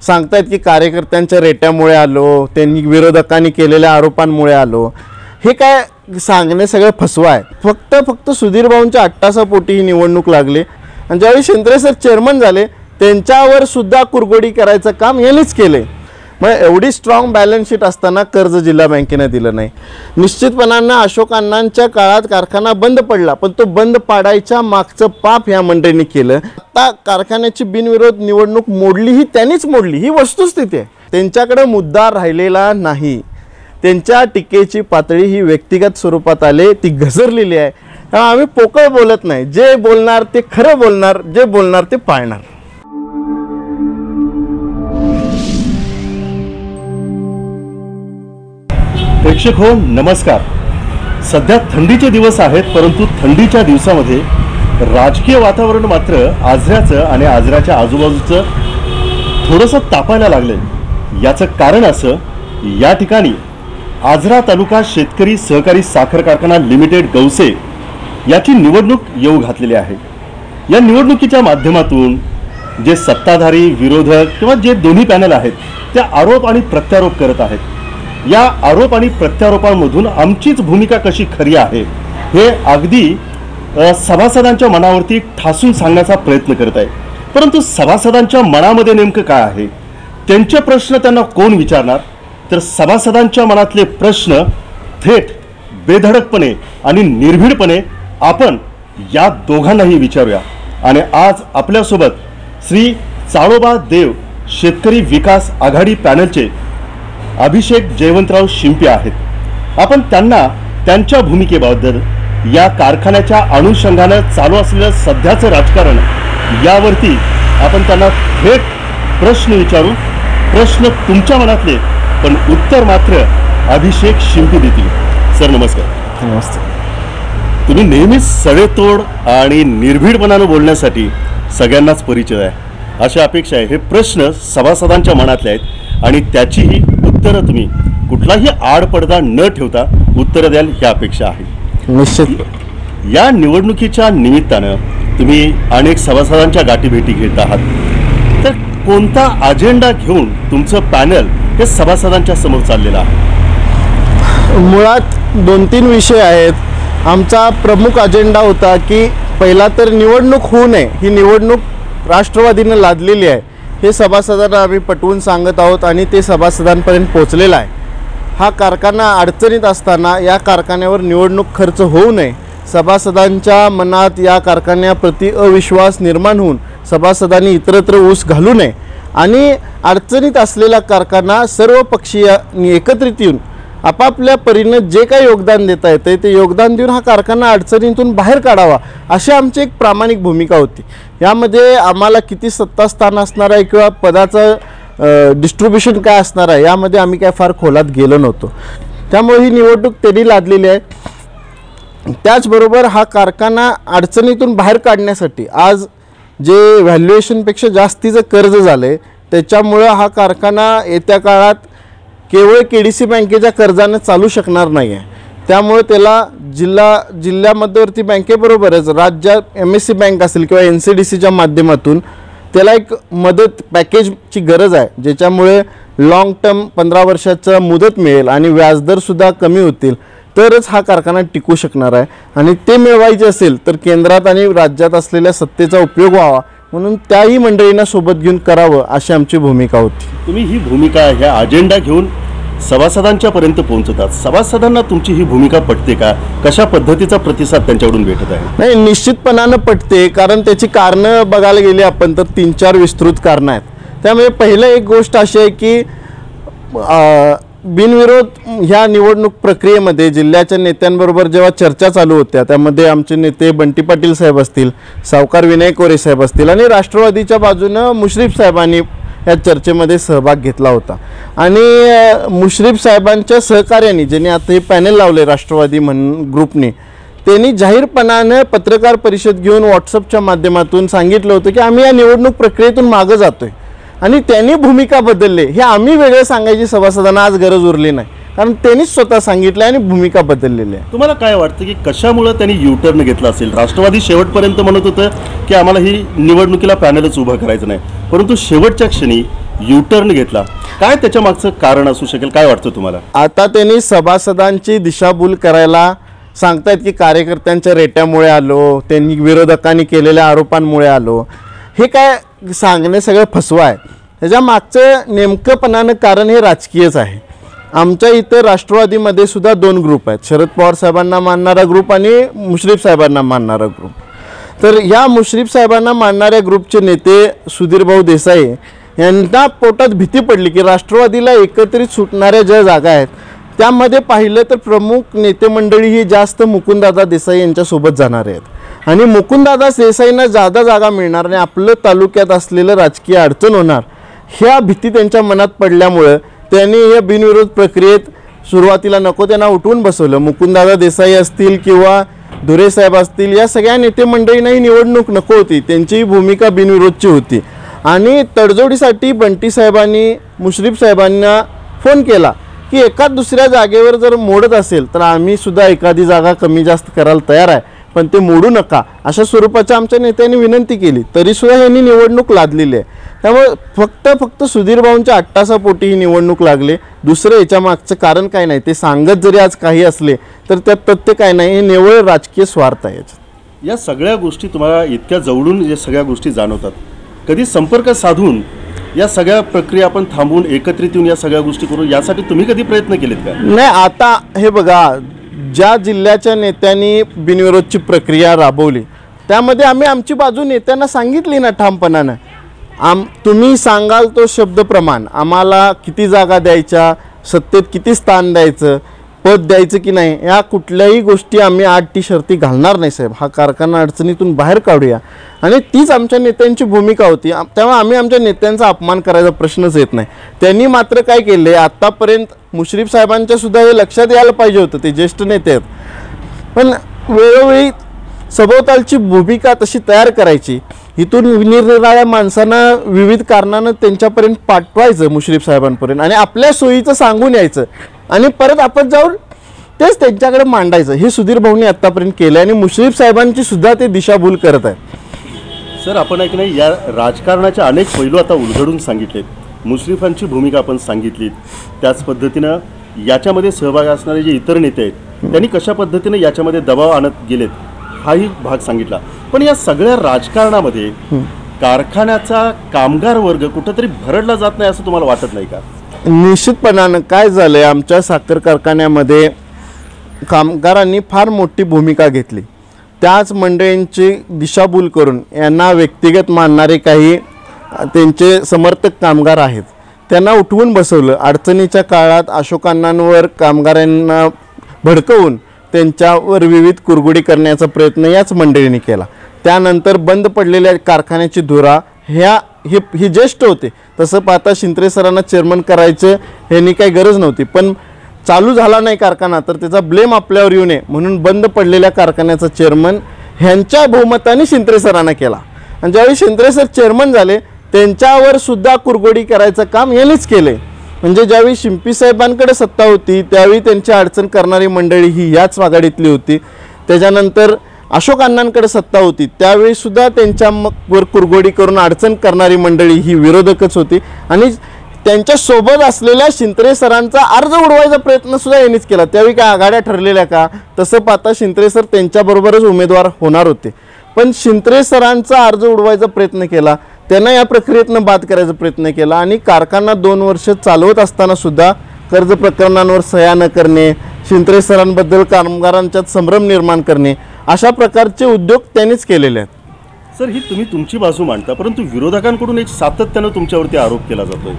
सांगतायत की कार्यकर्त्यांच्या रेट्यामुळे आलो, त्यांनी विरोधकांनी केलेल्या आरोपांमुळे आलो. हे काय सांगणे सगळं फसवा आहे. फक्त सुधीर भाऊंच्या अट्टासापोटी ही निवडणूक लागली आणि ज्यावेळी शिंदे सर चेअरमन झाले त्यांच्यावर सुद्धा कुरघोडी करायचं काम यांनीच केले. मग एवढी स्ट्रॉंग बॅलन्स शीट असताना कर्ज जिल्हा बँकेने दिलं नाही. निश्चितपणानं अशोक अण्णांच्या काळात कारखाना बंद पडला, पण तो बंद पाडायच्या मागचं पाप ह्या मंडळींनी केलं. आता कारखान्याची बिनविरोध निवडणूक मोडली ही त्यांनीच मोडली, ही वस्तुस्थिती आहे. त्यांच्याकडे मुद्दा राहिलेला नाही. त्यांच्या टीकेची पातळी ही व्यक्तिगत स्वरूपात आले, ती घसरलेली आहे. त्यामुळे आम्ही पोकळ बोलत नाही. जे बोलणार ते खरं बोलणार, जे बोलणार ते पाळणार. प्रेक्षक हो, नमस्कार. सध्या थंडीचे दिवस आहेत, परंतु थंडीच्या दिवसामध्ये राजकीय वातावरण मात्र आजऱ्याचं आणि आजऱ्याच्या आजूबाजूचं थोडंसं तापायला लागले. याचं कारण असं, या ठिकाणी आजरा तालुका शेतकरी सहकारी साखर कारखाना लिमिटेड गौसे याची निवडणूक येऊ घातलेली आहे. या निवडणुकीच्या माध्यमातून जे सत्ताधारी, विरोधक किंवा जे दोन्ही पॅनल आहेत ते आरोप आणि प्रत्यारोप करत आहेत. या आरोप आणि प्रत्यारोपांमधून आमचीच भूमिका कशी खरी आहे हे अगदी सभासदांच्या मनावरती ठासून सांगण्याचा प्रयत्न करत आहे. परंतु सभासदांच्या मनामध्ये नेमकं काय आहे, त्यांचे प्रश्न त्यांना कोण विचारणार? तर सभासदांच्या मनातले प्रश्न थेट बेधडकपणे आणि निर्भीडपणे आपण या दोघांनाही विचारूया. आणि आज आपल्यासोबत श्री चाळोबा देव शेतकरी विकास आघाडी पॅनलचे अभिषेक जयवंतराव शिंपे आहेत. आपण त्यांना त्यांच्या भूमिकेबद्दल, या कारखान्याच्या अनुषंगानं चालू असलेलं सध्याचं राजकारण यावरती आपण त्यांना थेट प्रश्न विचारू. प्रश्न तुमच्या मनातले, पण उत्तर मात्र अभिषेक शिंपे देतील. सर नमस्कार. नमस्ते. तुम्ही नेहमीच सडेतोड आणि निर्भीडपणानं बोलण्यासाठी सगळ्यांनाच परिचय आहे. अशा अपेक्षा आहे. हे प्रश्न सभासदांच्या मनातले आहेत आणि त्याचीही उत्तरं तुम्ही कुठलाही आडपडदा न ठेवता उत्तरं द्याल ही अपेक्षा आहे. निश्चित. या निवडणुकीच्या निमित्तानं तुम्ही अनेक सभासदांच्या गाठीभेटी घेत आहात, तर कोणता अजेंडा घेऊन तुमचं पॅनल हे सभासदांच्या समोर चाललेलं आहे? मुळात 2-3 विषय आहेत. आमचा प्रमुख अजेंडा होता की पहिला तर निवडणूक होऊ नये. ही निवडणूक राष्ट्रवादीनं लादलेली आहे हे सभासदांना आम्ही पटवून सांगत आहोत आणि ते सभासदांपर्यंत पोहोचलेलं आहे. हा कारखाना अडचणीत असताना या कारखान्यावर निवडणूक खर्च होऊ नये, सभासदांच्या मनात या कारखान्याप्रती अविश्वास निर्माण होऊन सभासदांनी इतरत्र ऊस घालू नये आणि अडचणीत असलेला कारखाना सर्व पक्षीयांनी एकत्रित येऊन आपापल्या परीनं जे काही योगदान देता येते ते योगदान देऊन हा कारखाना अडचणीतून बाहेर काढावा, अशी आमची एक प्रामाणिक भूमिका होती. यामध्ये आम्हाला किती सत्तास्थान असणार आहे किंवा पदाचं डिस्ट्रीब्युशन काय असणार आहे यामध्ये आम्ही काय फार खोलात गेलो नव्हतो. त्यामुळे ही निवडणूक त्यांनी लादलेली आहे. त्याचबरोबर हा कारखाना अडचणीतून बाहेर काढण्यासाठी आज जे व्हॅल्युएशनपेक्षा जास्तीचं कर्ज झालं आहे त्याच्यामुळं हा कारखाना येत्या काळात केवळ KDC बँकेच्या कर्जाने चालू शकणार नाही आहे. त्यामुळे त्याला जिल्हा मध्यवर्ती बँकेबरोबरच राज्यात MSC बँक असेल किंवा NCDCच्या माध्यमातून त्याला एक मदत पॅकेजची गरज आहे, ज्याच्यामुळे लॉंग टर्म 15 वर्षाचा मुदत मिळेल आणि व्याजदरसुद्धा कमी होतील, तरच हा कारखाना टिकू शकणार आहे. आणि ते मिळवायचे असेल तर केंद्रात आणि राज्यात असलेल्या सत्तेचा उपयोग व्हावा, म्हणून त्याही मंडळींना सोबत घेऊन करावं अशी आमची भूमिका होती. तुम्ही ही भूमिका, ह्या अजेंडा घेऊन सभासदांच्या पर्यंत पोहोचतात. सभासदांना तुमची ही भूमिका पटते का? कशा पद्धतीचा प्रतिसाद त्यांच्याकडून भेटत आहे? नाही, निश्चितपणानं पटते. कारण त्याची कारणं बघायला गेली आपण तर 3-4 विस्तृत कारणं आहेत. त्यामुळे पहिलं एक गोष्ट अशी आहे की बिनविरोध ह्या निवडणूक प्रक्रियेमध्ये जिल्ह्याच्या नेत्यांबरोबर जेव्हा चर्चा चालू होत्या त्यामध्ये आमचे नेते बंटी पाटील साहेब असतील, सावकार विनय कोरे साहेब असतील आणि राष्ट्रवादीच्या बाजूनं मुश्रीफ साहेबांनी या चर्चेमध्ये सहभाग घेतला होता. आणि मुश्रीफ साहेबांच्या सहकार्याने ज्यांनी आता हे पॅनल लावले राष्ट्रवादी ग्रुपने, त्यांनी जाहीरपणानं पत्रकार परिषद घेऊन व्हॉट्सअपच्या माध्यमातून सांगितलं होतं की आम्ही या निवडणूक प्रक्रियेतून मागं जातोय आणि त्यांनी भूमिका बदलले. हे आम्ही वेगळे सांगायची सभासदांना आज गरज उरली नाही, कारण त्यांनीच स्वतः सांगितलं आणि भूमिका बदललेली आहे. तुम्हाला काय वाटतं की कशामुळे त्यांनी युटर्न घेतला असेल? राष्ट्रवादी शेवटपर्यंत म्हणत होतं की आम्हाला ही निवडणुकीला पॅनलच उभं करायचं नाही, परंतु शेवटच्या क्षणी युटर्न घेतला, काय त्याच्या मागचं कारण असू शकेल, काय वाटतं तुम्हाला? आता त्यांनी सभासदांची दिशाभूल करायला सांगतायत की कार्यकर्त्यांच्या रेट्यामुळे आलो, त्यांनी विरोधकांनी केलेल्या आरोपांमुळे आलो, हे काय सांगणे सगळं फसवा आहे. त्याच्या मागचं नेमकंपणानं कारण हे राजकीयच आहे. आमच्या इथं राष्ट्रवादीमध्ये सुद्धा 2 ग्रुप आहेत, शरद पवार साहेबांना मानणारा ग्रुप आणि मुश्रीफ साहेबांना मानणारा ग्रुप. तर या मुश्रीफ साहेबांना मानणाऱ्या ग्रुपचे नेते सुधीरभाऊ देसाई यांना पोटात भीती पडली की राष्ट्रवादीला एकत्रित सुटणाऱ्या ज्या जागा आहेत त्यामध्ये पाहिलं तर प्रमुख नेते मंडळी ही जास्त मुकुंददादा देसाई यांच्यासोबत जाणार आहेत आणि मुकुंददादा देसाईंना जादा जागा मिळणार आणि आपलं तालुक्यात असलेलं राजकीय अडचण होणार ह्या भीती त्यांच्या मनात पडल्यामुळं त्यांनी या बिनविरोध प्रक्रियेत सुरुवातीला नको त्यांना उठवून बसवलं. मुकुंददादा देसाई असतील किंवा धुरे साहेब असतील, या सगळ्या नेते मंडळींना ही निवडणूक नको होती, त्यांची भूमिका बिनविरोधची होती आणि तडजोडीसाठी बंटी साहेबांनी मुश्रीफ साहेबांना फोन केला की एखाद दुसऱ्या जागेवर जर मोडत असेल तर आम्ही सुद्धा एखादी जागा कमी जास्त करायला तयार आहे, पण ते मोडू नका अशा स्वरूपाच्या आमच्या नेत्यांनी विनंती केली. तरीसुद्धा यांनी निवडणूक लादलेली आहे. त्यामुळे फक्त सुधीरभाऊंच्या अट्टासापोटी ही निवडणूक लागली. दुसरं याच्या मागचं कारण काय नाही, ते सांगत जरी आज काही असले तर त्यात तथ्य काय नाही, हे निव्वळ राजकीय स्वार्थ आहे. या सगळ्या गोष्टी तुम्हाला इतक्या जवळून या सगळ्या गोष्टी जाणवतात, कधी संपर्क साधून या सगळ्या प्रक्रिया आपण थांबवून एकत्रित येऊन या सगळ्या गोष्टी करून यासाठी तुम्ही कधी प्रयत्न केलेत का? नाही, आता हे बघा, ज्या जिल्ह्याच्या नेत्यांनी बिनविरोधची प्रक्रिया राबवली त्यामध्ये आम्ही आमची बाजू नेत्यांना सांगितली ना ठामपणानं. तुम्ही सांगाल तो शब्द प्रमाण, आम्हाला किती जागा द्यायच्या, सत्तेत किती स्थान द्यायचं, पद द्यायचं की नाही, या कुठल्याही गोष्टी आम्ही आडटी शर्ती घालणार नाही साहेब. हा कारखाना अडचणीतून बाहेर काढूया आणि तीच आमच्या नेत्यांची भूमिका होती. तेव्हा आम्ही आमच्या नेत्यांचा अपमान करायचा प्रश्नच येत नाही. त्यांनी मात्र काय केले, आत्तापर्यंत मुश्रीफ साहेबांच्या सुद्धा हे लक्षात यायला पाहिजे होतं, ते ज्येष्ठ नेते आहेत, पण वेळोवेळी सभोवतालची भूमिका तशी तयार करायची, इथून निरनिराळ्या माणसांना विविध कारणानं त्यांच्यापर्यंत पाठवायचं मुश्रीफ साहेबांपर्यंत आणि आपल्या सोयीचं सांगून यायचं आणि परत आपण जाऊन तेच त्यांच्याकडे मांडायचं. हे सुधीर भाऊंनी आत्तापर्यंत केलं आणि मुश्रीफ साहेबांची सुद्धा ते दिशाभूल करत आहेत. सर, आपण ऐक नाही, या राजकारणाचे अनेक पैलू आता उलगडून सांगितलेत, मुश्रीफांची भूमिका आपण सांगितलीत, त्याच पद्धतीनं याच्यामध्ये सहभागी असणारे जे इतर नेते आहेत त्यांनी कशा पद्धतीनं याच्यामध्ये दबाव आणत गेलेत हाही भाग सांगितला. पण या सगळ्या राजकारणामध्ये कारखान्याचा कामगार वर्ग कुठंतरी भरडला जात नाही असं तुम्हाला वाटत नाही का? निश्चितपणानं काय झालंय, आमच्या साखर कारखान्यामध्ये कामगारांनी फार मोठी भूमिका घेतली. त्याच मंडळींची दिशाभूल करून यांना व्यक्तिगत मानणारे काही त्यांचे समर्थक कामगार आहेत त्यांना उठवून बसवलं. अडचणीच्या काळात अशोकांनांवर कामगारांना भडकवून त्यांच्यावर विविध कुरगुडी करण्याचा प्रयत्न याच मंडळींनी केला. त्यानंतर बंद पडलेल्या कारखान्याची धुरा हे ज्येष्ठ होते, तसं पाहता शिंत्रे सरांना चेअरमन करायचं ह्यांनी काही गरज नव्हती, पण चालू झाला नाही कारखाना तर त्याचा ब्लेम आपल्यावर येऊ नये म्हणून बंद पडलेल्या कारखान्याचा चेअरमन ह्यांच्या बहुमताने शिंत्रे सरांना केला आणि ज्यावेळी शिंत्रे सर चेअरमन झाले त्यांच्यावर सुद्धा कुरगोडी करायचं काम यांनीच केले. म्हणजे ज्यावेळी शिंपी साहेबांकडे सत्ता होती त्यावेळी त्यांची अडचण करणारी मंडळी ही याच आघाडीतली होती. त्याच्यानंतर अशोक अण्णांकडे सत्ता होती त्यावेळी सुद्धा त्यांच्यावर कुरगोडी करून अडचण करणारी मंडळी ही विरोधकच होती आणि त्यांच्यासोबत असलेल्या शिंत्रे सरांचा अर्ज उडवायचा प्रयत्न सुद्धा यांनीच केला. त्यावेळी काय आघाड्या ठरलेल्या का? तसं पाहता शिंत्रे सर त्यांच्याबरोबरच उमेदवार होणार होते, पण शिंत्रे सरांचा अर्ज उडवायचा प्रयत्न केला, त्यांना या प्रक्रियेतनं बाद करायचा प्रयत्न केला आणि कारखाना 2 वर्ष चालवत असताना सुद्धा कर्ज प्रकरणांवर सह्या न करणे, शिंत्रे सरांबद्दल कामगारांच्यात संभ्रम निर्माण करणे अशा प्रकारचे उद्योग त्यांनीच केलेले आहेत. सर, ही तुम्ही तुमची बाजू मांडता, परंतु विरोधकांकडून एक सातत्यानं तुमच्यावरती आरोप केला जातोय,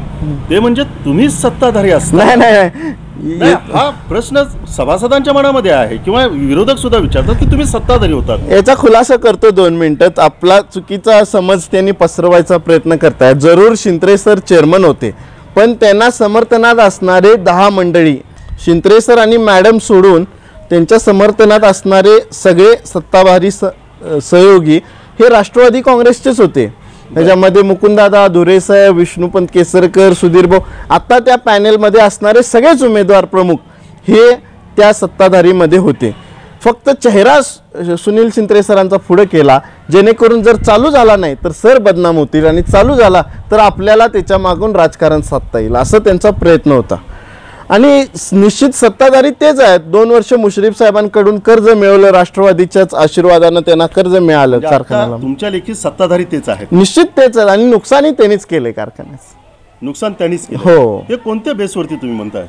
ते म्हणजे तुम्हीच सत्ताधारी असता. नाही, हा प्रश्न सभासदांच्या मनामध्ये आहे किंवा विरोधक सुद्धा विचारतात की तुम्ही सत्ताधारी होतात. याचा खुलासा करतो 2 मिनिटात. आपला चुकीचा समज त्यांनी पसरवायचा प्रयत्न करतायत. जरूर शिंत्रे सर चेअरमन होते, पण त्यांना समर्थनात असणारे 10 मंडळी, शिंत्रे सर आणि मॅडम सोडून त्यांच्या समर्थनात असणारे सगळे सत्ताधारी सहयोगी हे राष्ट्रवादी काँग्रेसचेच होते. त्याच्यामध्ये मुकुंददादा, धुरेसाहेब, विष्णुपंत केसरकर, सुधीरभाऊ, आता त्या पॅनेलमध्ये असणारे सगळेच उमेदवार प्रमुख हे त्या सत्ताधारीमध्ये होते. फक्त चेहरा सुनील शिंत्रे सरांचा पुढे केला, जेणेकरून जर चालू झाला नाही तर सर बदनाम होतील आणि चालू झाला तर आपल्याला त्याच्या मागून राजकारण साधता येईल, असं त्यांचा प्रयत्न होता. आणि निश्चित सत्ताधारी तेच आहेत. 2 वर्ष मुश्रीफ साहेबांकडून कर्ज मिळवलं, राष्ट्रवादीच्याच आशीर्वादानं त्यांना कर्ज मिळालं म्हणजे आता कारखान्याला. तुमच्या लेखी सत्ताधारी तेच आहेत. निश्चित तेच आहेत आणि नुकसानही त्यांनीच केले कारखान्याचं. नुकसान त्यांनीच केलं. हो. हे कोणत्या बेसवरती तुम्ही म्हणताय?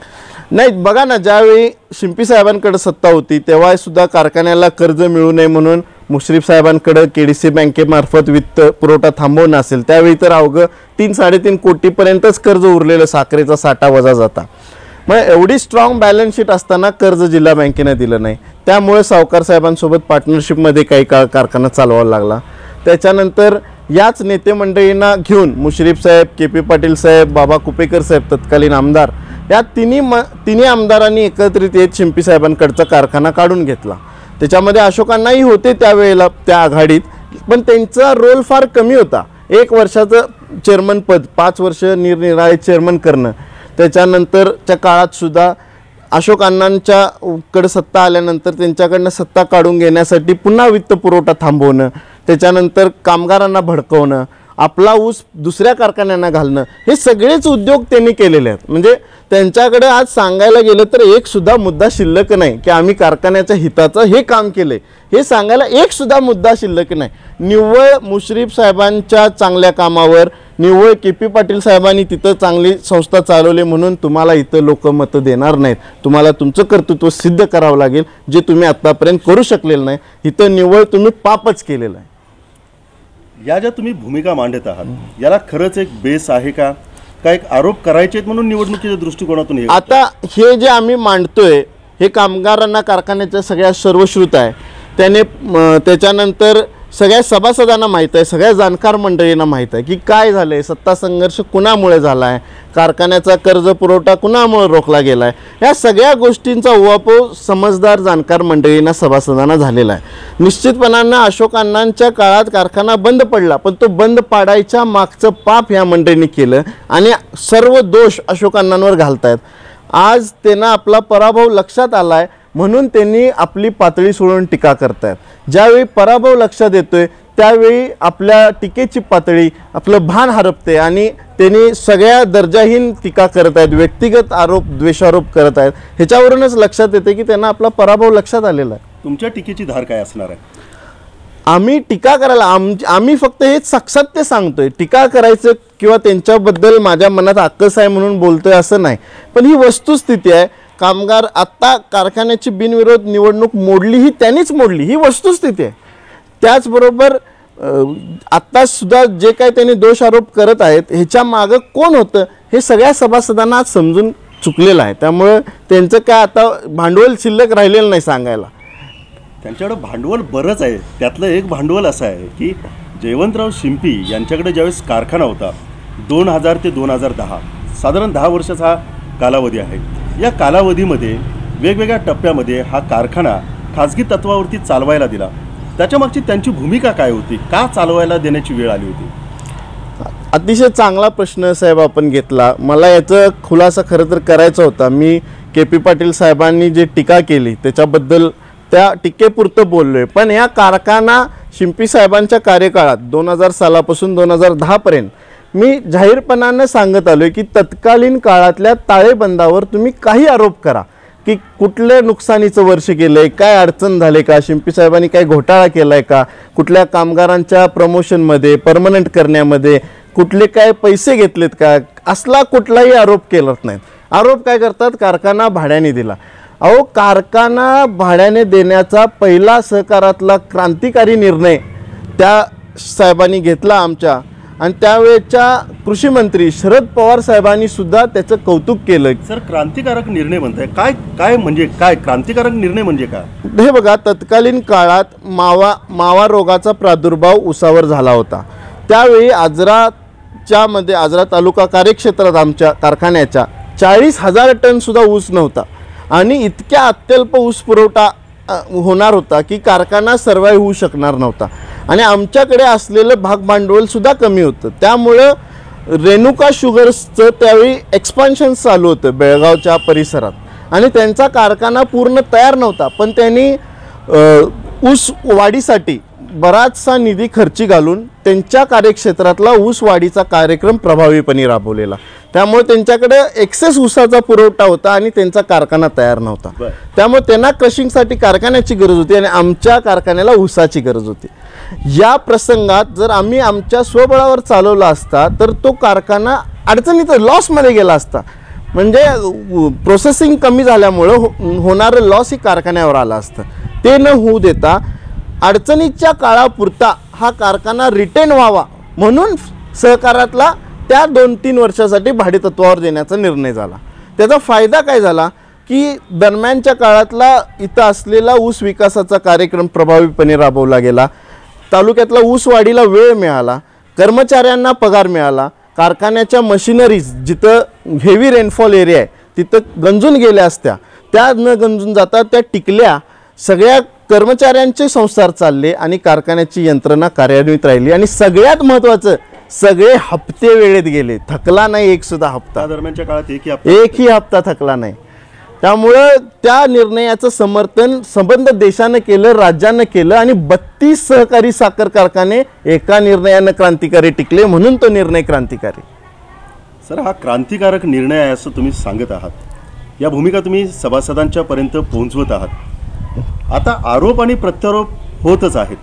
नाही बघा ना, ज्यावेळी शिंपी साहेबांकडे सत्ता होती तेव्हा सुद्धा कारखान्याला कर्ज मिळू नये म्हणून मुश्रीफ साहेबांकडे केडीसी बँकेमार्फत वित्त पुरवठा थांबवणं असेल, त्यावेळी तर अवघं 3-3.5 कोटीपर्यंतच कर्ज उरलेलं, साखरेचा साठा वजा जाता. मग एवढी स्ट्रॉंग बॅलन्स शीट असताना कर्ज जिल्हा बँकेने दिलं नाही, त्यामुळे सावकार साहेबांसोबत पार्टनरशिपमध्ये काही काळ कारखाना चालवावा लागला. त्याच्यानंतर याच नेते मंडळींना घेऊन मुश्रीफ साहेब, KP पाटील साहेब, बाबा कुपेकर साहेब तत्कालीन आमदार, या तिन्ही आमदारांनी एकत्रित येत शिंपी साहेबांकडचा कारखाना काढून घेतला. त्याच्यामध्ये अशोकांनाही होते त्यावेळेला त्या आघाडीत, पण त्यांचा रोल फार कमी होता. 1 वर्षाचं चेअरमन पद, 5 वर्ष निरनिराळे चेअरमन करणं, त्याच्यानंतरच्या काळात सुद्धा अशोक अण्णांच्याकडे सत्ता आल्यानंतर त्यांच्याकडनं सत्ता काढून घेण्यासाठी पुन्हा वित्त पुरवठा थांबवणं, त्याच्यानंतर कामगारांना भडकवणं, आपला ऊस दुसऱ्या कारखान्यांना घालणं, हे सगळेच उद्योग त्यांनी केलेले आहेत. म्हणजे त्यांच्याकडे आज सांगायला गेलं तर एक सुद्धा मुद्दा शिल्लक नाही की आम्ही कारखान्याच्या हिताचं हे काम केले, हे सांगायला एक सुद्धा मुद्दा शिल्लक नाही. निव्वळ मुश्रीफ साहेबांच्या चांगल्या कामावर, निव्वळ KP पाटील साहेबांनी तिथं चांगली संस्था चालवली म्हणून तुम्हाला इथं लोक मतं देणार नाहीत. तुम्हाला तुमचं कर्तृत्व सिद्ध करावं लागेल, जे तुम्ही आत्तापर्यंत करू शकलेलं नाही. इथं निव्वळ तुम्ही पापच केलेलं आहे. या ज्या तुम्ही भूमिका मांडत आहात याला खरंच एक बेस आहे का? का एक आरोप करायचे आहेत म्हणून निवडणुकीच्या दृष्टिकोनातून हे? आता हे जे आम्ही मांडतोय हे कामगारांना कारखान्याच्या सगळ्या सर्वश्रुत आहे. त्याच्यानंतर सगळ्या सभासदांना माहीत आहे, सगळ्या जाणकार मंडळींना माहीत आहे की काय झालं आहे, सत्ता संघर्ष कुणामुळे झाला आहे, कारखान्याचा कर्ज पुरवठा कुणामुळे रोखला गेला आहे. या सगळ्या गोष्टींचा उहापोह समजदार जाणकार मंडळींना, सभासदांना झालेला आहे. निश्चितपणानं अशोक अण्णांच्या काळात कारखाना बंद पडला, पण तो बंद पाडायच्या मागचं पाप ह्या मंडळींनी केलं आणि सर्व दोष अशोक अण्णांवर घालतायत. आज त्यांना आपला पराभव लक्षात आला आहे म्हणून त्यांनी आपली पातळी सोडून टीका करतायत. ज्यावेळी पराभव लक्षात येतोय त्यावेळी आपल्या टीकेची पातळी, आपलं भान हरपते आणि त्यांनी सगळ्या दर्जाहीन टीका करत आहेत, व्यक्तिगत आरोप, द्वेषारोप करत आहेत. ह्याच्यावरूनच लक्षात येते की त्यांना आपला पराभव लक्षात आलेला आहे. तुमच्या टीकेची धार काय असणार आहे? आम्ही टीका करायला आम्ही फक्त हेच साक्षात्य सांगतोय. टीका करायचं किंवा त्यांच्याबद्दल माझ्या मनात आकस आहे म्हणून बोलतोय असं नाही, पण ही वस्तुस्थिती आहे. कामगार आत्ता कारखान्याची बिनविरोध निवडणूक मोडली, ही त्यांनीच मोडली, ही वस्तुस्थिती आहे. त्याचबरोबर आत्ता सुद्धा जे काही त्यांनी दोष आरोप करत आहेत ह्याच्या मागं कोण होतं हे सगळ्या सभासदांना आज समजून चुकलेलं आहे. त्यामुळे त्यांचं काय आता भांडवल शिल्लक राहिलेलं नाही सांगायला. त्यांच्याकडे भांडवल बरंच आहे. त्यातलं एक भांडवल असं आहे की जयवंतराव शिंपी यांच्याकडे ज्यावेळेस कारखाना होता 2000 ते 2010, साधारण 10 वर्षाचा हा कालावधी आहे. या कालावधीमध्ये वेगवेगळ्या टप्प्यामध्ये हा कारखाना खाजगी तत्वावरती चालवायला दिला. त्याच्यामागची त्यांची भूमिका काय होती? का चालवायला देण्याची वेळ आली होती? अतिशय चांगला प्रश्न साहेब आपण घेतला. मला याचा खुलासा खरं तर करायचा होता. मी KP पाटील साहेबांनी जे टीका केली त्याच्याबद्दल त्या टीकेपुरतं बोललोय, पण या कारखाना शिंपी साहेबांच्या कार्यकाळात 2000 सालापासून 2010 पर्यंत मी जाहीरपणानं सांगत आलोय की तत्कालीन काळातल्या ताळेबंदावर तुम्ही काही आरोप करा की कुठल्या नुकसानीचं वर्ष केलंय, काय अडचण झाले का, शिंपी साहेबांनी काय घोटाळा केलाय का, कुठल्या कामगारांच्या प्रमोशनमध्ये, परमनंट करण्यामध्ये कुठले काय पैसे घेतलेत का, असला कुठलाही आरोप केलाच नाहीत. आरोप काय करतात, कारखाना भाड्याने दिला. अहो, कारखाना भाड्याने देण्याचा पहिला सहकारातला क्रांतिकारी निर्णय त्या साहेबांनी घेतला आमच्या, आणि त्यावेळेच्या कृषी मंत्री शरद पवार साहेबांनी सुद्धा त्याचं कौतुक केलं. सर, क्रांतिकारक निर्णय म्हणताय, काय काय म्हणजे काय क्रांतिकारक निर्णय म्हणजे काय? हे बघा, तत्कालीन काळात मावा रोगाचा प्रादुर्भाव ऊसावर झाला होता. त्यावेळी आजरा तालुका कार्यक्षेत्रात आमच्या कारखान्याच्या 40,000 टन सुद्धा ऊस नव्हता आणि इतक्या अत्यल्प ऊस पुरवठा होणार होता की कारखाना सर्वाइव्ह होऊ शकणार नव्हता आणि आमच्याकडे असलेलं भागभांडवल सुद्धा कमी होतं. त्यामुळं रेणुका शुगर्सचं त्यावेळी एक्सपान्शन चालू होतं बेळगावच्या परिसरात आणि त्यांचा कारखाना पूर्ण तयार नव्हता, पण त्यांनी ऊस वाढीसाठी बराचसा निधी खर्ची घालून त्यांच्या कार्यक्षेत्रातला ऊस वाढीचा कार्यक्रम प्रभावीपणे राबवलेला. त्यामुळे त्यांच्याकडे एक्सेस ऊसाचा पुरवठा होता आणि त्यांचा कारखाना तयार नव्हता. त्यामुळे त्यांना क्रशिंगसाठी कारखान्याची गरज होती आणि आमच्या कारखान्याला ऊसाची गरज होती. या प्रसंगात जर आम्ही आमच्या स्वबळावर चालवला असता तर तो कारखाना अडचणीत लॉसमध्ये गेला असता. म्हणजे प्रोसेसिंग कमी झाल्यामुळं होणारं लॉस ही कारखान्यावर आलं असतं. ते न होऊ देता अडचणीच्या काळापुरता हा कारखाना रिटेन व्हावा म्हणून सहकारातला त्या 2-3 वर्षासाठी भाडेतत्वावर देण्याचा निर्णय झाला. त्याचा फायदा काय झाला की दरम्यानच्या काळातला इथं असलेला ऊस विकासाचा कार्यक्रम प्रभावीपणे राबवला गेला. तालुक्यातला ऊस वाढीला वेळ मिळाला, कर्मचाऱ्यांना पगार मिळाला, कारखान्याच्या मशिनरीज जिथं हेवी रेनफॉल एरिया आहे तिथं गंजून गेल्या असत्या त्या न गंजून जाता त्या टिकल्या. सगळ्या कर्मचाऱ्यांचे संसार चालले आणि कारखान्याची यंत्रणा कार्यान्वित राहिली. आणि सगळ्यात महत्त्वाचं सगळे हप्ते वेळेत गेले, थकला नाही एक सुद्धा हप्ता. दरम्यानच्या काळात एकही हप्ता थकला नाही. त्यामुळं त्या निर्णयाचं समर्थन संबंध देशानं केलं, राज्यानं केलं आणि 32 सहकारी साखर कारखाने एका निर्णयानं क्रांतिकारी टिकले म्हणून तो निर्णय क्रांतिकारी. सर, हा क्रांतिकारक निर्णय आहे असं तुम्ही सांगत आहात. या भूमिका तुम्ही सभासदांच्या पर्यंत पोहोचवत आहात. आता आरोप आणि प्रत्यारोप होतच आहेत,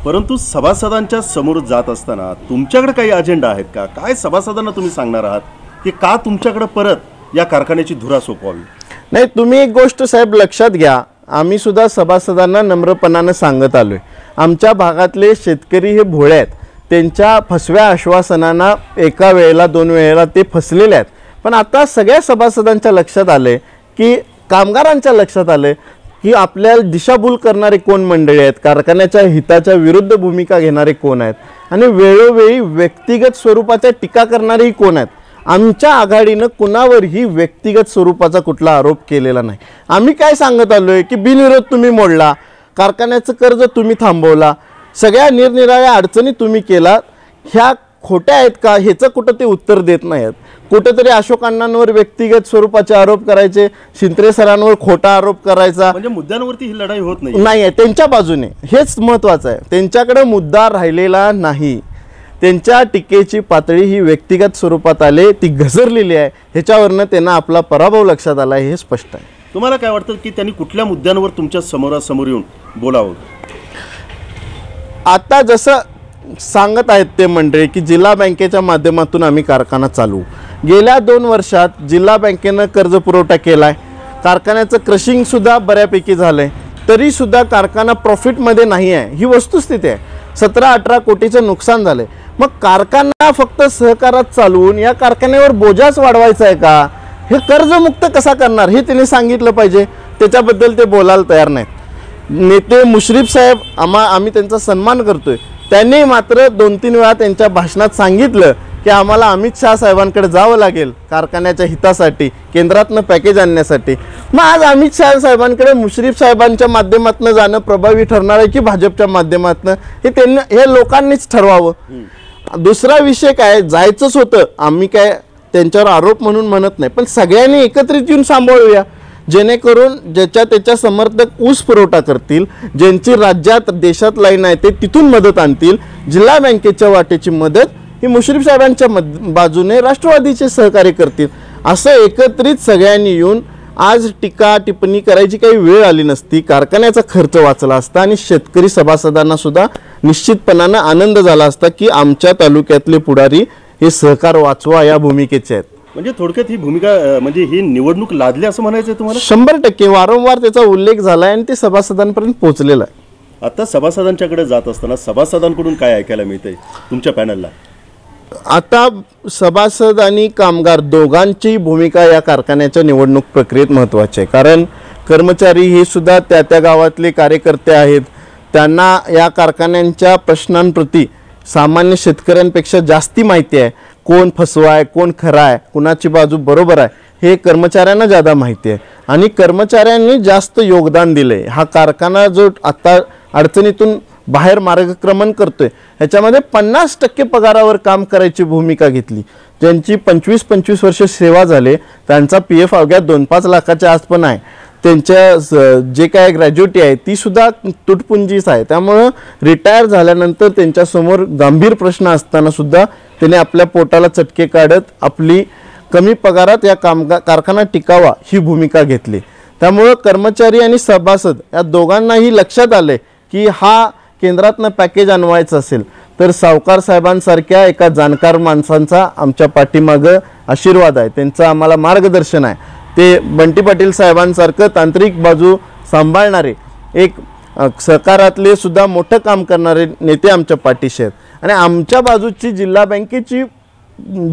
परंतु सभासदांच्या समोर जात असताना तुमच्याकडे काही अजेंडा आहेत का? काय सभासदांना तुम्ही सांगणार आहात की का तुमच्याकडे परत या कारखान्याची धुरा सोपवावी? नाही, तुम्ही एक गोष्ट साहेब लक्षात घ्या. आम्ही सुद्धा सभासदांना नम्रपणानं सांगत आलोय, आमच्या भागातले शेतकरी हे भोळे आहेत. त्यांच्या फसव्या आश्वासनांना एका वेळेला 2 वेळेला ते फसलेले आहेत. पण आता सगळ्या सभासदांच्या लक्षात आले की कामगारांच्या लक्षात आले की आपल्याला दिशाभूल करणारे कोण मंडळी आहेत, कारखान्याच्या हिताच्या विरुद्ध भूमिका घेणारे कोण आहेत आणि वेळोवेळी व्यक्तिगत स्वरूपाच्या टीका करणारेही कोण आहेत. आमच्या आघाडीनं कुणावरही व्यक्तिगत स्वरूपाचा कुठला आरोप केलेला नाही. आम्ही काय सांगत आलोय की बिनविरोध तुम्ही मोडला, कारखान्याचं कर्ज तुम्ही थांबवला, सगळ्या निरनिराळ्या अडचणी तुम्ही केला, ह्या खोट्या आहेत का ह्याचं कुठं ते उत्तर देत नाहीत. कुठेतरी अशोक अण्णांवर व्यक्तिगत स्वरूपाचे आरोप करायचे, शिंत्रे सरांवर खोटा आरोप करायचा. म्हणजे मुद्द्यांवरती ही लढाई होत नाही आहे त्यांच्या बाजूने. हेच महत्त्वाचं आहे. त्यांच्याकडे मुद्दा राहिलेला नाही. त्यांच्या टीकेची पातळी ही व्यक्तिगत स्वरूपात आले, ती घसरलेली आहे. ह्याच्यावरनं त्यांना आपला पराभव लक्षात आला हे स्पष्ट आहे. तुम्हाला काय वाटतं की त्यांनी कुठल्या मुद्द्यांवर तुमच्या समोरासमोर येऊन बोलावं? आता जसं सांगत आहेत ते मंडळी की जिल्हा बँकेच्या माध्यमातून आम्ही कारखाना चालवू. गेल्या 2 वर्षात जिल्हा बँकेनं कर्ज पुरवठा केला आहे. कारखान्याचं क्रशिंगसुद्धा बऱ्यापैकी झालं आहे, तरीसुद्धा कारखाना प्रॉफिटमध्ये नाही आहे. ही वस्तुस्थिती आहे. 17-18 कोटीचं नुकसान झालं आहे. मग कारखाना फक्त सहकारात चालवून या कारखान्यावर बोजाच वाढवायचा आहे का? हे कर्जमुक्त कसा करणार हे त्यांनी सांगितलं पाहिजे. त्याच्याबद्दल ते बोलायला तयार नाहीत. नेते मुश्रीफ साहेब आम्ही त्यांचा सन्मान करतोय. त्यांनी मात्र 2-3 वेळा त्यांच्या भाषणात सांगितलं की आम्हाला अमित शाह साहेबांकडे जावं लागेल कारखान्याच्या हितासाठी, केंद्रातनं पॅकेज आणण्यासाठी. मग आज अमित शाह साहेबांकडे मुश्रीफ साहेबांच्या माध्यमातून जाणं प्रभावी ठरणार आहे की भाजपच्या माध्यमातून हे लोकांनीच ठरवावं. दुसरा विषय काय, जायचंच होतं, आम्ही काय त्यांच्यावर आरोप म्हणून म्हणत नाही, पण सगळ्यांनी एकत्रित येऊन सांभाळूया जेणेकरून ज्याच्या त्याच्या समर्थक ऊस पुरवठा करतील, ज्यांची राज्यात देशात लाईन आहे ते तिथून मदत आणतील. जिल्हा बँकेच्या वाटेची मदत ही मुश्रीफ साहेबांच्या बाजूने राष्ट्रवादीचे सहकार्य करतील. असं एकत्रित सगळ्यांनी येऊन आज टीका टिप्पणी करायची काही वेळ आली नसती. कारखान्याचा खर्च वाचला असता आणि शेतकरी सभासदांना सुद्धा निश्चितपणानं आनंद झाला असता की आमच्या तालुक्यातले पुढारी हे सहकार वाचवा या भूमिकेचे आहेत. म्हणजे थोडक्यात ही भूमिका म्हणजे ही निवडणूक लादली असं म्हणायचं तुम्हाला? 100% वारंवार त्याचा उल्लेख झाला आहे आणि ते सभासदांपर्यंत पोहोचलेला आहे. आता सभासदांच्याकडे जात असताना सभासदांकडून काय ऐकायला मिळतंय तुमच्या पॅनलला? आता सभासद आणि कामगार दोघांची भूमिका या कारखान्याच्या निवडणूक प्रक्रियेत महत्त्वाची आहे. कारण कर्मचारी हे सुद्धा त्या गावातले कार्यकर्ते आहेत. त्यांना या कारखान्यांच्या प्रश्नांप्रती सामान्य शेतकऱ्यांपेक्षा जास्ती माहिती आहे. कोण फसवा आहे, कोण खरा आहे, कुणाची बाजू बरोबर आहे हे कर्मचाऱ्यांना जादा माहिती आहे आणि कर्मचाऱ्यांनी जास्त योगदान दिले. हा कारखाना जो आता अडचणीतून बाहेर मार्गक्रमण करतोय ह्याच्यामध्ये 50% पगारावर काम करायची भूमिका घेतली. ज्यांची 25-25 वर्ष सेवा झाले त्यांचा PF अवघ्या 2-5 लाखाच्या आसपास आहे. त्यांच्या जे काय ग्रॅज्युएटी आहे ती सुद्धा तुटपुंजीच आहे. त्यामुळं रिटायर झाल्यानंतर त्यांच्यासमोर गंभीर प्रश्न असताना सुद्धा त्यांनी आपल्या पोटाला चटके काढत आपली कमी पगारात या कारखाना टिकावा ही भूमिका घेतली. त्यामुळं कर्मचारी आणि सभासद या दोघांनाही लक्षात आले की हा केंद्रातनं पॅकेज आणवायचं असेल तर सावकार साहेबांसारख्या एका जाणकार माणसांचा आमच्या पाठीमागं आशीर्वाद आहे, त्यांचं आम्हाला मार्गदर्शन आहे. ते बंटी पाटील साहेबांसारखं तांत्रिक बाजू सांभाळणारे एक सहकारातले सुद्धा मोठं काम करणारे नेते आमच्या पाठीशी आहेत. आणि आमच्या बाजूची जिल्हा बँकेची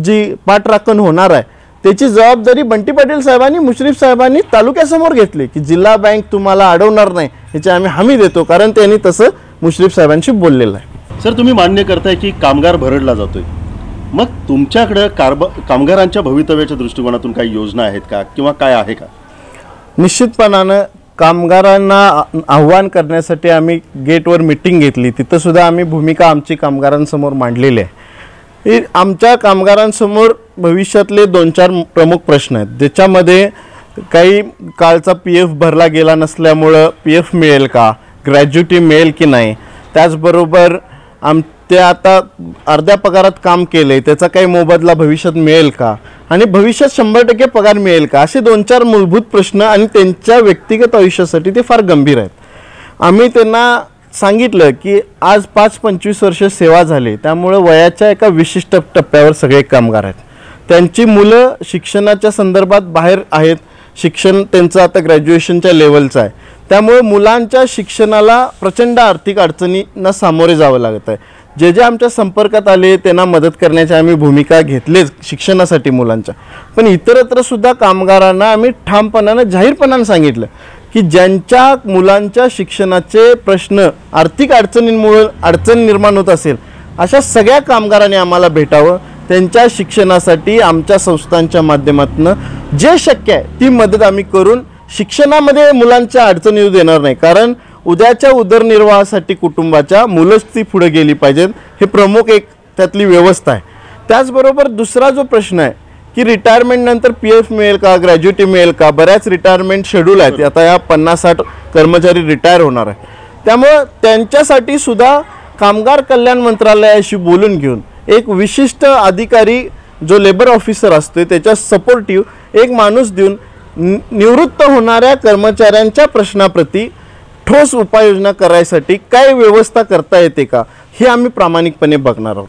जी पाठराखण होणार आहे त्याची जबाबदारी बंटी पाटील साहेबांनी मुश्रीफ साहेबांनी तालुक्यासमोर घेतली की जिल्हा बँक तुम्हाला अडवणार नाही याची आम्ही हमी देतो, कारण त्यांनी तसं मुश्रीफ साहेबांशी बोललेलं आहे. सर, तुम्ही मान्य करताय की कामगार भरडला जातोय, मग तुमच्याकडे कामगारांच्या भवितव्याच्या दृष्टिकोनातून काही योजना आहेत का किंवा काय आहे का? निश्चितपणानं कामगारांना आव्हान करण्यासाठी आम्ही गेटवर मीटिंग घेतली, तिथं सुद्धा आम्ही भूमिका आमची कामगारांसमोर मांडलेली आहे. आमच्या कामगारांसमोर भविष्यातले 2-4 प्रमुख प्रश्न आहेत, ज्याच्यामध्ये काही काळचा PF भरला गेला नसल्यामुळं PF मिळेल का, ग्रॅज्युएटी मिळेल की नाही, त्याचबरोबर ते आता अर्ध्या पगारात काम केले त्याचा काही मोबदला भविष्यात मिळेल का, आणि भविष्यात 100% पगार मिळेल का, असे 2-4 मूलभूत प्रश्न आणि त्यांच्या व्यक्तिगत आयुष्यासाठी ते फार गंभीर आहेत. आम्ही त्यांना सांगितलं की आज 5-25 वर्ष सेवा झाली, त्यामुळे वयाच्या एका विशिष्ट टप्प्यावर सगळे कामगार आहेत. त्यांची मुलं शिक्षणाच्या संदर्भात बाहेर आहेत, शिक्षण त्यांचं आता ग्रॅज्युएशनच्या लेवलचं आहे, त्यामुळे मुलांच्या शिक्षणाला प्रचंड आर्थिक अडचणींना सामोरे जावं लागत आहे. जे जे आमच्या संपर्कात आले त्यांना मदत करण्याची आम्ही भूमिका घेतलीच शिक्षणासाठी मुलांच्या, पण इतरत्र सुद्धा कामगारांना आम्ही ठामपणानं जाहीरपणानं सांगितलं की ज्यांच्या मुलांच्या शिक्षणाचे प्रश्न आर्थिक अडचणींमुळे अडचण निर्माण होत असेल अशा सगळ्या कामगारांनी आम्हाला भेटावं. त्यांच्या शिक्षणासाठी आमच्या संस्थांच्या माध्यमातून जे शक्य आहे ती मदत आम्ही करून शिक्षणामध्ये मुलांच्या अडचणी येऊ देणार नाही, कारण उद्याच्या उदरनिर्वाहासाठी कुटुंबाच्या मुलंच ती पुढे गेली पाहिजेत, हे प्रमुख एक त्यातली व्यवस्था आहे. त्याचबरोबर दुसरा जो प्रश्न आहे की रिटायरमेंट नंतर PF मिळेल का, ग्रॅज्युएटी मिळेल का, बऱ्याच रिटायरमेंट शेड्यूल आहेत, आता या 50-60 कर्मचारी रिटायर होणार आहे, त्यामुळं त्यांच्यासाठी सुद्धा कामगार कल्याण मंत्रालयाशी बोलून घेऊन एक विशिष्ट अधिकारी जो लेबर ऑफिसर असतो त्याच्या सपोर्टिव्ह एक माणूस देऊन निवृत्त होणाऱ्या कर्मचाऱ्यांच्या प्रश्नाप्रती ठोस उपाययोजना करायसाठी काय व्यवस्था करता येते का हे आम्ही प्रामाणिकपणे बघणार आहोत.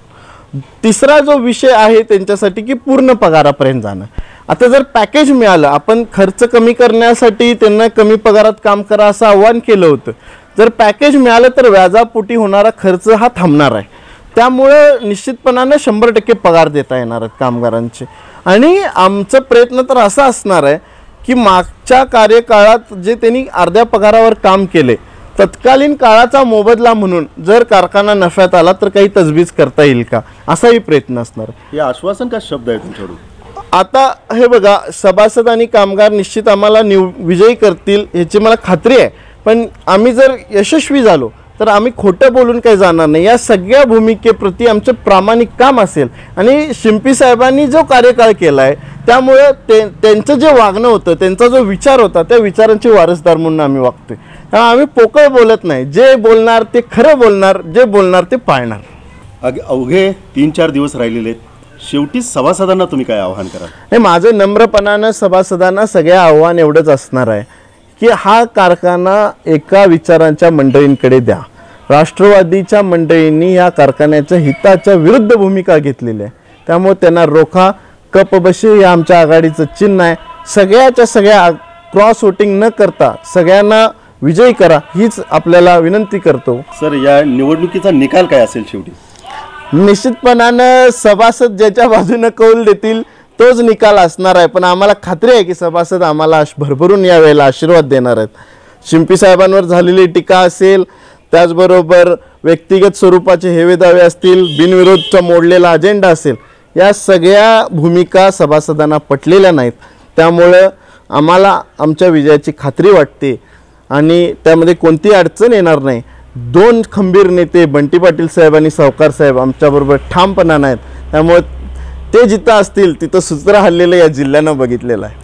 तिसरा जो विषय आहे त्यांच्यासाठी की पूर्ण पगारापर्यंत जाणं. आता जर पॅकेज मिळालं, आपण खर्च कमी करण्यासाठी त्यांना कमी पगारात काम करा असं आव्हान केलं होतं, जर पॅकेज मिळालं तर व्याजापोटी होणारा खर्च हा थांबणार आहे. त्यामुळं निश्चितपणानं 100% पगार देता येणार आहेत कामगारांचे. आणि आमचा प्रयत्न तर असा असणार आहे की मागच्या कार्यकाळात जे त्यांनी अर्ध्या पगारावर काम केले तत्कालीन काळाचा मोबदला म्हणून जर कारखाना नफ्यात आला तर काही तजवीज करता येईल का, असाही प्रयत्न असणार. हे आश्वासन का शब्द आहे तुमच्याकडून? आता हे बघा, सभासद आणि कामगार निश्चित आम्हाला विजयी करतील ह्याची मला खात्री आहे, पण आम्ही जर यशस्वी झालो तर आम्ही खोटं बोलून काही जाणार नाही. या सगळ्या भूमिकेप्रती आमचं प्रामाणिक काम असेल. आणि शिंपी साहेबांनी जो कार्यकाळ केला आहे त्यामुळे त्यांचं जे वागणं होतं, त्यांचा जो विचार होता, त्या विचारांचे वारसदार म्हणून आम्ही वागतोय. त्यामुळे आम्ही पोकळ बोलत नाही, जे बोलणार ते खरं बोलणार, जे बोलणार ते पाळणार. अवघे 3-4 दिवस राहिलेले आहेत, शेवटी सभासदांना तुम्ही काय आवाहन कराल? नाही, माझं नम्रपणानं सभासदांना सगळ्या आव्हान एवढंच असणार आहे की हा कारखाना एका विचारांच्या मंडळींकडे द्या. राष्ट्रवादीच्या मंडळींनी या कारखान्याच्या हिताच्या विरुद्ध भूमिका घेतलेली आहे, त्यामुळे त्यांना रोखा. कप बशी हे आमच्या आघाडीचं चिन्ह आहे. सगळ्याच्या सगळ्या क्रॉस वोटिंग न करता सगळ्यांना विजयी करा हीच आपल्याला विनंती करतो. सर, या निवडणुकीचा निकाल काय असेल शेवटी? निश्चितपणानं सभासद ज्याच्या बाजूने कौल देतील तोच निकाल असणार आहे, पण आम्हाला खात्री आहे की सभासद आम्हाला भरभरून यावेळेला आशीर्वाद देणार आहेत. शिंपी साहेबांवर झालेली टीका असेल, त्याचबरोबर व्यक्तिगत स्वरूपाचे हेवेदावे असतील, बिनविरोधचा मोडलेला अजेंडा असेल, या सगळ्या भूमिका सभासदांना पटलेल्या नाहीत. त्यामुळं आम्हाला आमच्या विजयाची खात्री वाटते आणि त्यामध्ये कोणतीही अडचण येणार नाही. 2 खंबीर नेते बंटी पाटील साहेब आणि सावकार साहेब आमच्याबरोबर ठामपणानं आहेत, त्यामुळे ते जिथं असतील तिथं सूत्र हल्लेलं या जिल्ह्यानं बघितलेलं आहे.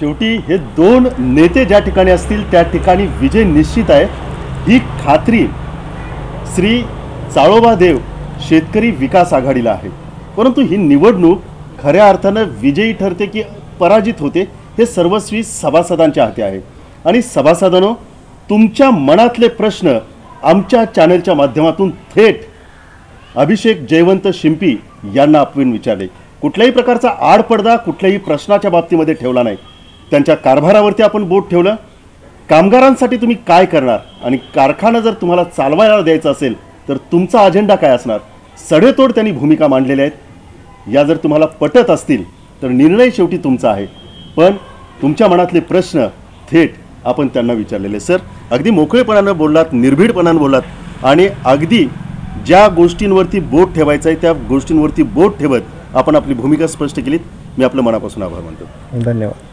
शेवटी हे दोन नेते ज्या ठिकाणी असतील त्या ठिकाणी विजय निश्चित आहे, ही खात्री श्री चाळोबादेव शेतकरी विकास आघाडीला आहे. परंतु ही निवडणूक खऱ्या अर्थानं विजयी ठरते की पराजित होते हे सर्वस्वी सभासदांच्या हाती आहे. आणि सभासदांनो, तुमच्या मनातले प्रश्न आमच्या चॅनलच्या माध्यमातून थेट अभिषेक जयवंत शिंपी यांना आपण विचारले. कुठल्याही प्रकारचा आडपडदा कुठल्याही प्रश्नाच्या बाबतीमध्ये ठेवला नाही. त्यांच्या कारभारावरती आपण बोट ठेवलं. कामगारांसाठी तुम्ही काय करणार आणि कारखाना जर तुम्हाला चालवायला द्यायचा असेल तर तुमचा अजेंडा काय असणार, सडेतोड त्यांनी भूमिका मांडलेल्या आहेत. या जर तुम्हाला पटत असतील तर निर्णय शेवटी तुमचा आहे. पण तुमच्या मनातले प्रश्न थेट आपण त्यांना विचारलेले. सर, अगदी मोकळेपणानं बोललात, निर्भीडपणानं बोललात आणि अगदी ज्या गोष्टींवरती बोट ठेवायचं आहे त्या गोष्टींवरती बोट ठेवत आपण आपली भूमिका स्पष्ट केलीत. मी आपलं मनापासून आभार मानतो. धन्यवाद.